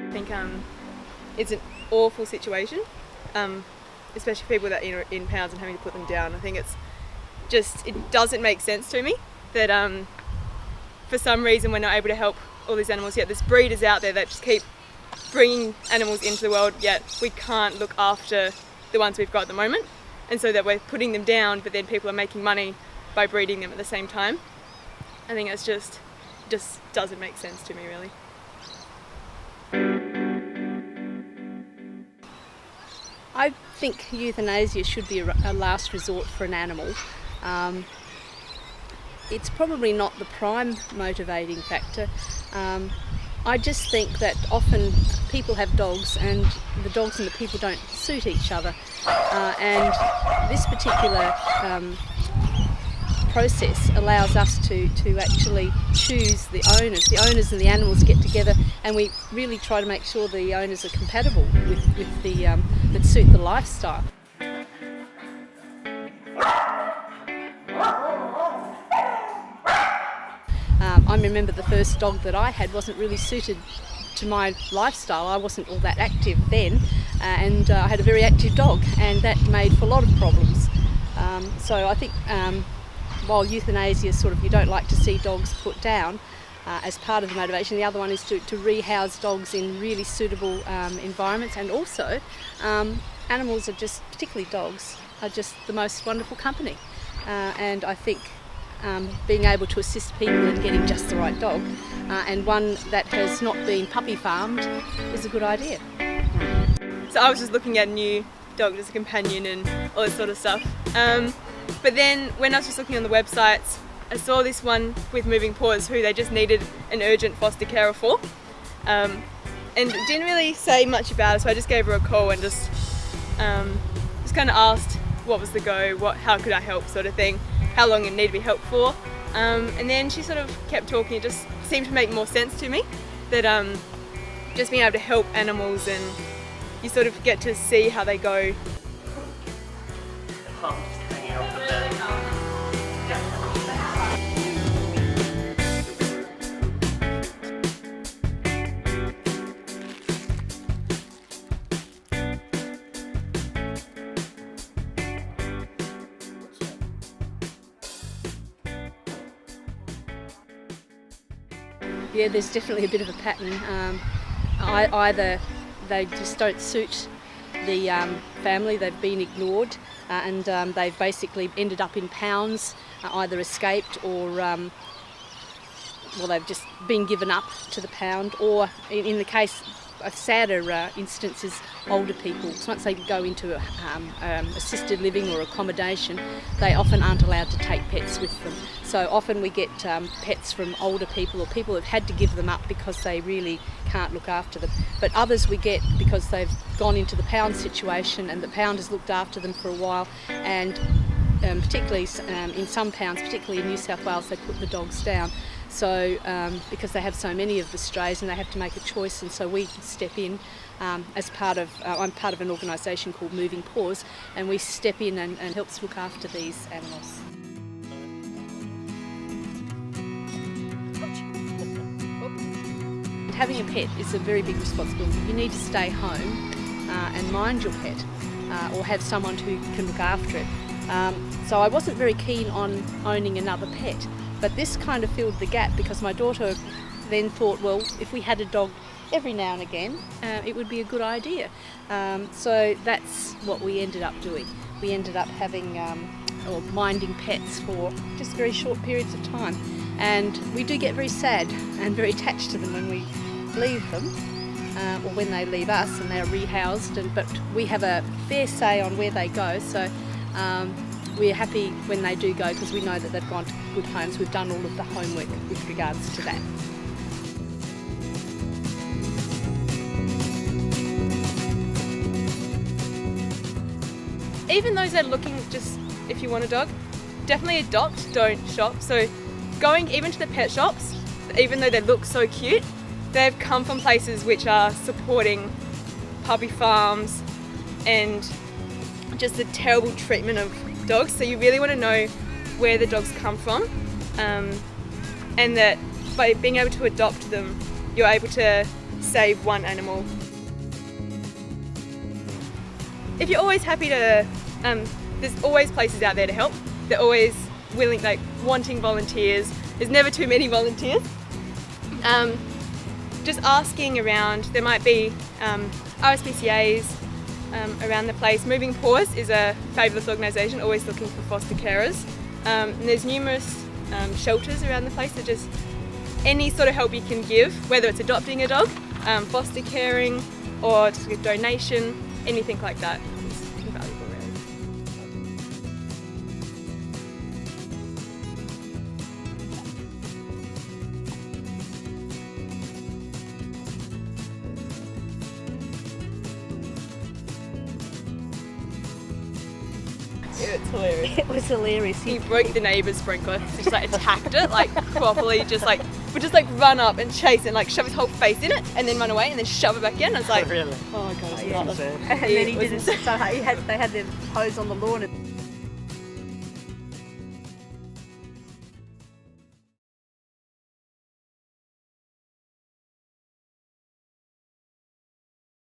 I think it's an awful situation, especially for people that are in pounds and having to put them down. I think it doesn't make sense to me that for some reason we're not able to help all these animals, yet there's breeders out there that just keep bringing animals into the world, yet we can't look after the ones we've got at the moment, and so that we're putting them down, but then people are making money by breeding them at the same time. I think it's just doesn't make sense to me, really. I think euthanasia should be a last resort for an animal. It's probably not the prime motivating factor. I just think that often people have dogs and the dogs and the people don't suit each other. And this particular process allows us to actually choose the owners. The owners and the animals get together and we really try to make sure the owners are compatible with the that suit the lifestyle. I remember the first dog that I had wasn't really suited to my lifestyle. I wasn't all that active then, and I had a very active dog, and that made for a lot of problems. So I think while euthanasia is sort of, you don't like to see dogs put down as part of the motivation, the other one is to rehouse dogs in really suitable environments, and also animals are just, particularly dogs, are just the most wonderful company. And I think being able to assist people in getting just the right dog and one that has not been puppy farmed is a good idea. So I was just looking at a new dog as a companion and all this sort of stuff. But then when I was just looking on the websites, I saw this one with Moving Paws who they just needed an urgent foster carer for. And it didn't really say much about it, so I just gave her a call and just kind of asked what was the go, how could I help, sort of thing, how long it needed to be helped for. And then she sort of kept talking. It just seemed to make more sense to me that just being able to help animals, and you sort of get to see how they go. Yeah, there's definitely a bit of a pattern. Either they just don't suit the family, they've been ignored, and they've basically ended up in pounds, either escaped or they've just been given up to the pound, or in the case of sadder instances, older people. So once they go into assisted living or accommodation, they often aren't allowed to take pets with them. So often we get pets from older people or people who've had to give them up because they really can't look after them. But others we get because they've gone into the pound situation and the pound has looked after them for a while, and particularly in some pounds, particularly in New South Wales, they put the dogs down. So because they have so many of the strays and they have to make a choice, and so we step in as part of, I'm part of an organisation called Moving Paws, and we step in and helps look after these animals. Having a pet is a very big responsibility. You need to stay home and mind your pet or have someone who can look after it. So I wasn't very keen on owning another pet, but this kind of filled the gap because my daughter then thought, well, if we had a dog every now and again, it would be a good idea. So that's what we ended up doing. We ended up having or minding pets for just very short periods of time. And we do get very sad and very attached to them when we leave them, or when they leave us and they're rehoused, but we have a fair say on where they go, so we're happy when they do go because we know that they've gone to good homes. We've done all of the homework with regards to that. Even those that are looking, just if you want a dog, definitely adopt, don't shop. So going even to the pet shops, even though they look so cute, they've come from places which are supporting puppy farms and just the terrible treatment of dogs. So you really want to know where the dogs come from, and that by being able to adopt them, you're able to save one animal. If you're always happy to, there's always places out there to help. They're always willing, like wanting volunteers. There's never too many volunteers. Just asking around, there might be RSPCAs around the place. Moving Paws is a fabulous organisation, always looking for foster carers. And there's numerous shelters around the place, so just any sort of help you can give, whether it's adopting a dog, foster caring, or just a donation, anything like that is invaluable, really. It's hilarious. It was hilarious. He broke the neighbour's sprinkler. He just like attacked it, like properly, would just like run up and chase and like shove his whole face in it and then run away and then shove it back in. I was like, Really? oh my god, it's Yeah. not And then he did it. So they had their hose on the lawn. And